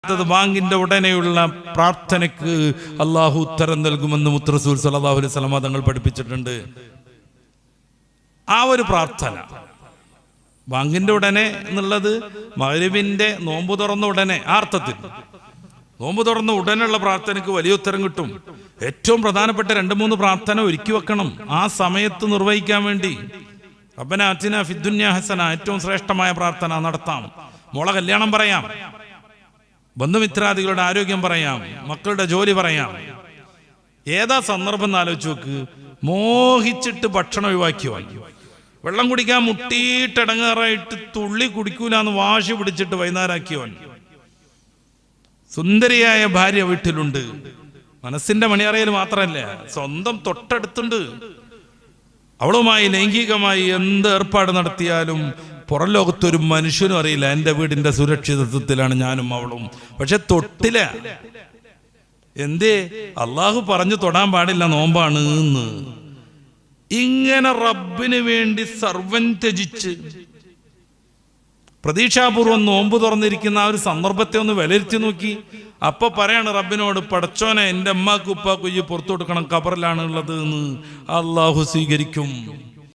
ബാങ്കിന്റെ ഉടനെയുള്ള പ്രാർത്ഥനയ്ക്ക് അള്ളാഹു ഉത്തരം നൽകുമെന്ന് മുത്തറസൂൽ സല്ലല്ലാഹു അലൈഹി വസല്ലം തങ്ങൾ പഠിപ്പിച്ചിട്ടുണ്ട്. ആ ഒരു പ്രാർത്ഥന ബാങ്കിന്റെ ഉടനെ എന്നുള്ളത് മഗ്‌രിബിന്റെ നോമ്പ് തുറന്ന ഉടനെ, ആ അർത്ഥത്തിൽ നോമ്പ് തുറന്ന ഉടനെയുള്ള പ്രാർത്ഥനയ്ക്ക് വലിയ ഉത്തരം കിട്ടും. ഏറ്റവും പ്രധാനപ്പെട്ട 2-3 പ്രാർത്ഥന ഒരുക്കി വെക്കണം ആ സമയത്ത് നിർവഹിക്കാൻ വേണ്ടി. റബ്ബനാ ആതിനാ ഫിദ്ദുനിയാ ഹസന, ഏറ്റവും ശ്രേഷ്ഠമായ പ്രാർത്ഥന നടത്താം. മോളെ കല്യാണം പറയാം, ബന്ധുമിത്രാദികളുടെ ആരോഗ്യം പറയാം, മക്കളുടെ ജോലി പറയാം. ഏതാ സന്ദർഭം എന്ന് ആലോചിച്ച് നോക്ക്. മോഹിച്ചിട്ട് ഭക്ഷണം ഒഴിവാക്കിയോ, വെള്ളം കുടിക്കാൻ മുട്ടിയിട്ടടങ്ങാറായിട്ട് തുള്ളി കുടിക്കൂലെന്ന് വാശി പിടിച്ചിട്ട് വൈകുന്നേരമാക്കിയോൻ, സുന്ദരിയായ ഭാര്യ വീട്ടിലുണ്ട്, മനസ്സിന്റെ മണിയറയിൽ മാത്രമല്ല സ്വന്തം തൊട്ടടുത്തുണ്ട്, അവളുമായി ലൈംഗികമായി എന്ത് ഏർപ്പാട് നടത്തിയാലും പുറം ലോകത്തൊരു മനുഷ്യനും അറിയില്ല എൻ്റെ വീടിന്റെ സുരക്ഷിതത്വത്തിലാണ് ഞാനും അവളും. പക്ഷെ തൊട്ടില്ല. എന്തേ? അള്ളാഹു പറഞ്ഞു തൊടാൻ പാടില്ല, നോമ്പാണ് എന്ന്. ഇങ്ങനെ റബ്ബിന് വേണ്ടി സർവ്വം ത്യജിച്ച് പ്രതീക്ഷാപൂർവം നോമ്പ് തുറന്നിരിക്കുന്ന ആ ഒരു സന്ദർഭത്തെ ഒന്ന് വിലയിരുത്തി നോക്കി. അപ്പൊ പറയാണ് റബ്ബിനോട്, പടച്ചോനെ എൻ്റെ അമ്മാക്ക് ഉപ്പാക്ക് പുറത്തു കൊടുക്കണം, ഖബറിലാണ് ഉള്ളത് എന്ന്. അള്ളാഹു സ്വീകരിക്കും.